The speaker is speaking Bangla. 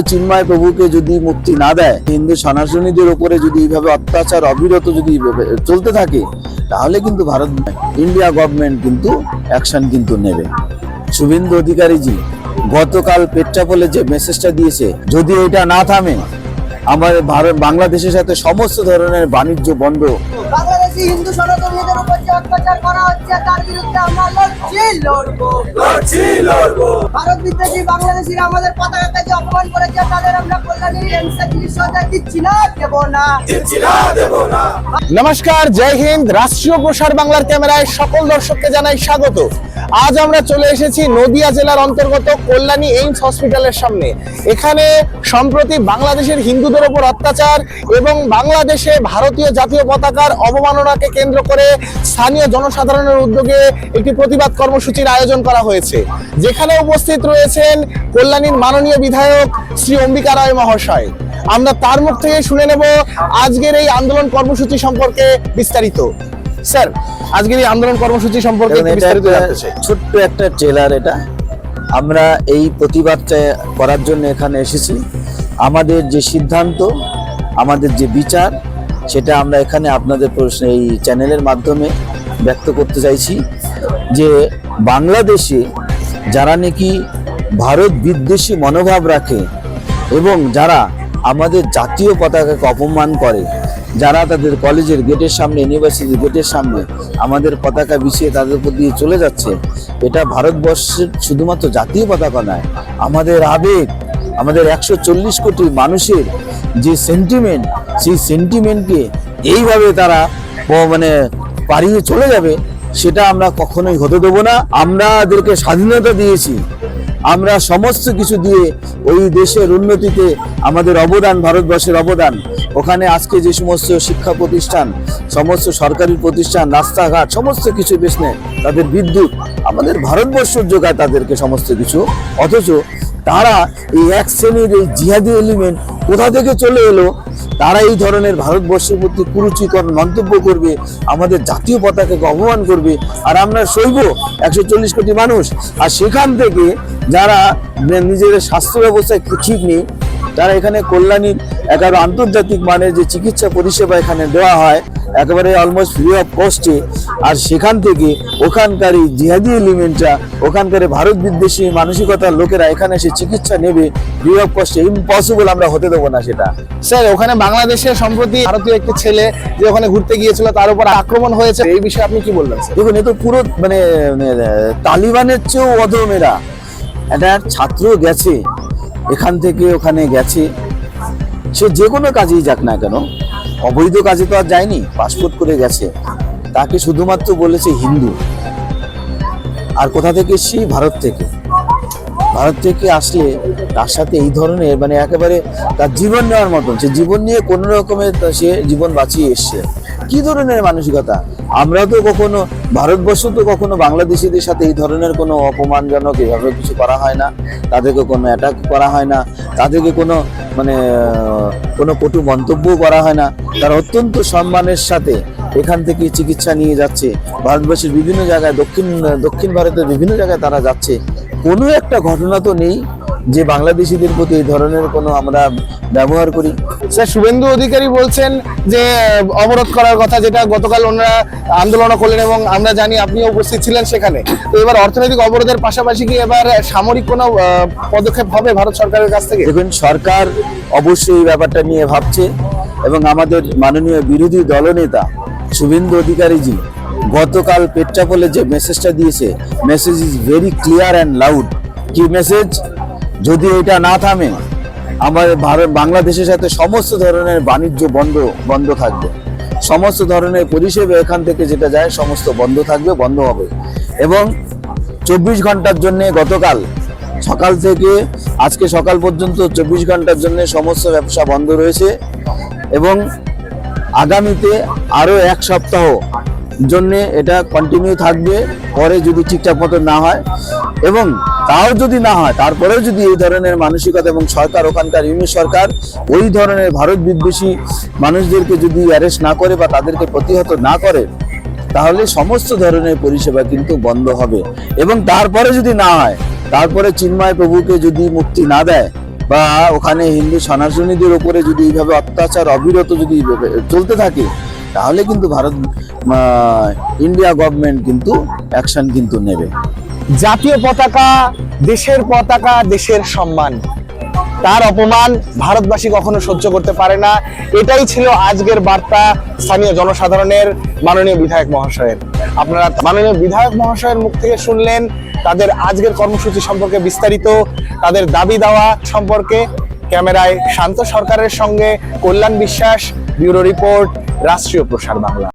চিন্ময় প্রভুকে যদি মুক্তি না দেয়, হিন্দু সনাতনীদের উপরে যদি এইভাবে অত্যাচার অবিরত যদি চলতে থাকে, তাহলে কিন্তু ইন্ডিয়া গভর্নমেন্ট কিন্তু অ্যাকশন কিন্তু নেবে। শুভেন্দু অধিকারীজি গতকাল পেট্রাপোলে যে মেসেজটা দিয়েছে, যদি এটা না থামে, আমাদের বাংলাদেশের সাথে সমস্ত ধরনের বাণিজ্য বন্ধ। বাংলাদেশি হিন্দু সনাতনীদের উপর যে অত্যাচার করা হচ্ছে তার বিরুদ্ধে আমরা লড়বো। ভারত বিদ্বেষী বাংলাদেশিরা আমাদের পতাকাকে যে অপমান করেছে তাদের আমরা কল্যাণী দিচ্ছি না, দেব না। নমস্কার, জয় হিন্দ। রাষ্ট্রীয় প্রসার বাংলার ক্যামেরায় সকল দর্শককে জানাই স্বাগত। আজ আমরা চলে এসেছি নদিয়া জেলার অন্তর্গত কল্যাণী এইমস হসপিটালের সামনে। এখানে সম্প্রতি বাংলাদেশের হিন্দুদের উপর অত্যাচার এবং বাংলাদেশে ভারতীয় জাতীয় পতাকার অবমাননাকে কেন্দ্র করে স্থানীয় জনসাধারণের উদ্যোগে একটি প্রতিবাদ কর্মসূচির আয়োজন করা হয়েছে, যেখানে উপস্থিত রয়েছেন কল্যাণীর মাননীয় বিধায়ক শ্রী অম্বিকা রায় মহাশয়। আমরা তার মুখ থেকে শুনে নেব আজকের এই আন্দোলন কর্মসূচি সম্পর্কে বিস্তারিত। স্যার, আজকের এই আন্দোলন কর্মসূচি সম্পর্কে বিস্তারিত জানতে চাই। ছোট্ট একটা ট্রেলার এটা। আমরা এই প্রতিবাদটা করার জন্য এখানে এসেছি। আমাদের যে সিদ্ধান্ত, আমাদের যে বিচার, সেটা আমরা এখানে আপনাদের এই চ্যানেলের মাধ্যমে ব্যক্ত করতে চাইছি যে বাংলাদেশে যারা নাকি ভারত বিদ্বেষী মনোভাব রাখে এবং যারা আমাদের জাতীয় পতাকাকে অপমান করে, যারা তাদের কলেজের গেটের সামনে, ইউনিভার্সিটির গেটের সামনে আমাদের পতাকা বিছিয়ে তাদের উপর দিয়ে চলে যাচ্ছে, এটা ভারতবর্ষের শুধুমাত্র জাতীয় পতাকা নয়, আমাদের আবেগ, আমাদের 140 কোটি মানুষের যে সেন্টিমেন্ট, সেই সেন্টিমেন্টকে এইভাবে তারা পাড়িয়ে চলে যাবে, সেটা আমরা কখনোই হতে দেবো না। আমরা এদেরকে স্বাধীনতা দিয়েছি, আমরা সমস্ত কিছু দিয়ে ওই দেশের উন্নতিতে আমাদের অবদান, ভারতবর্ষের অবদান। ওখানে আজকে যে সমস্ত শিক্ষা প্রতিষ্ঠান, সমস্ত সরকারি প্রতিষ্ঠান, রাস্তাঘাট, সমস্ত কিছু বেসনে তাদের বিদ্যুৎ আমাদের ভারতবর্ষ যোগায় তাদেরকে সমস্ত কিছু। অথচ তারা এই এক শ্রেণীর এই জিহাদি এলিমেন্ট কোথা থেকে চলে এলো, তারা এই ধরনের ভারতবর্ষের প্রতি কুরুচিকর মন্তব্য করবে, আমাদের জাতীয় পতাকাকে অপমান করবে, আর আমরা সইব 140 কোটি মানুষ। আর সেখান থেকে যারা নিজেদের স্বাস্থ্য ব্যবস্থায় ঠিক নেই, তারা এখানে কল্যাণীর একেবারে আন্তর্জাতিক মানের যে চিকিৎসা পরিষেবা এখানে দেওয়া হয় একেবারে অলমোস্ট ফ্রি অফ কস্টে, আর সেখান থেকে ওখানকার এই জিহাদি এলিমেন্টরা, ওখানকার ভারত বিদ্বেষী মানসিকতার লোকেরা এখানে এসে চিকিৎসা নেবে ফ্রি অফ কস্টে, ইম্পসিবল, আমরা হতে দেবো না সেটা। স্যার, ওখানে বাংলাদেশের সম্প্রতি ভারতীয় একটি ছেলে যে ওখানে ঘুরতে গিয়েছিল তার উপর আক্রমণ হয়েছে, এই বিষয়ে আপনি কি বলবেন? দেখুন, এ তো পুরো তালিবানের চেয়েও অধমেরা। একটা ছাত্র গেছে এখান থেকে ওখানে গেছে, সে যে কোনো কাজেই যাক না কেন, অবৈধ কাজে তো আর যায়নি, পাসপোর্ট করে গেছে। তাকে শুধুমাত্র বলেছে হিন্দু। আর কোথা থেকে এসছি? ভারত থেকে। ভারত থেকে আসলে তার সাথে এই ধরনের একেবারে তার জীবন নেওয়ার মতন, সে জীবন নিয়ে কোনো রকমের সে জীবন বাঁচিয়ে এসছে। কি ধরনের মানসিকতা! আমরা তো কখনো, ভারতবর্ষ তো কখনো বাংলাদেশিদের সাথে এই ধরনের কোনো অপমানজনক এভাবে কিছু করা হয় না, তাদেরকে কোনো অ্যাটাক করা হয় না, তাদেরকে কোনো কোনো কটু মন্তব্য করা হয় না। তারা অত্যন্ত সম্মানের সাথে এখান থেকে চিকিৎসা নিয়ে যাচ্ছে। ভারতবর্ষের বিভিন্ন জায়গায়, দক্ষিণ ভারতের বিভিন্ন জায়গায় তারা যাচ্ছে। কোনো একটা ঘটনা তো নেই যে বাংলাদেশিদের প্রতি এই ধরনের কোনো আমরা ব্যবহার করি। স্যার, শুভেন্দু অধিকারী বলছেন যে অবরোধ করার কথা, যেটা গতকাল ওনারা আন্দোলন করলেন এবং আমরা জানি আপনিও উপস্থিত ছিলেন সেখানে। তো এবার অর্থনৈতিক অবরোধের পাশাপাশি কি এবার সামরিক কোনো পদক্ষেপ হবে ভারত সরকারের কাছ থেকে? দেখুন, সরকার অবশ্যই এই ব্যাপারটা নিয়ে ভাবছে এবং আমাদের মাননীয় বিরোধী দলনেতা শুভেন্দু অধিকারীজি গতকাল পেট্রাপোলে যে মেসেজটা দিয়েছে, message is very clear and loud. কি মেসেজ? যদি এটা না থামে, আমাদের বাংলাদেশের সাথে সমস্ত ধরনের বাণিজ্য বন্ধ থাকবে, সমস্ত ধরনের পরিষেবা এখান থেকে যেটা যায় সমস্ত বন্ধ থাকবে, বন্ধ হবে। এবং 24 ঘন্টার জন্য গতকাল সকাল থেকে আজকে সকাল পর্যন্ত 24 ঘন্টার জন্য সমস্ত ব্যবসা বন্ধ রয়েছে এবং আগামীতে আরো 1 সপ্তাহ জন্য এটা কন্টিনিউ থাকবে। পরে যদি ঠিকঠাক মতো না হয়, এবং তাও যদি না হয়, তারপরেও যদি এই ধরনের মানসিকতা এবং সরকার, ওখানকার ইউনিট সরকার ওই ধরনের ভারত বিদ্বেষী মানুষদেরকে যদি অ্যারেস্ট না করে বা তাদেরকে প্রতিহত না করে, তাহলে সমস্ত ধরনের পরিষেবা কিন্তু বন্ধ হবে। এবং তারপরে যদি না হয়, তারপরে চিন্ময় প্রভুকে যদি মুক্তি না দেয়, বা ওখানে হিন্দু সনাতনীদের উপরে যদি এইভাবে অত্যাচার অবিরত যদি চলতে থাকে, তাহলে কিন্তু ভারত ইন্ডিয়া গভর্নমেন্ট কিন্তু অ্যাকশন কিন্তু নেবে। জাতীয় পতাকা, দেশের পতাকা, দেশের সম্মান, তার অপমান ভারতবাসী কখনো সহ্য করতে পারে না। এটাই ছিল আজকের বার্তা স্থানীয় জনসাধারণের মাননীয় বিধায়ক মহাশয়ের। আপনারা মাননীয় বিধায়ক মহাশয়ের মুখ থেকে শুনলেন তাদের আজকের কর্মসূচি সম্পর্কে বিস্তারিত, তাদের দাবি দাওয়া সম্পর্কে। ক্যামেরায় শান্ত সরকারের সঙ্গে কল্যাণ বিশ্বাস, ব্যুরো রিপোর্ট, রাষ্ট্রীয় প্রসার বাংলা।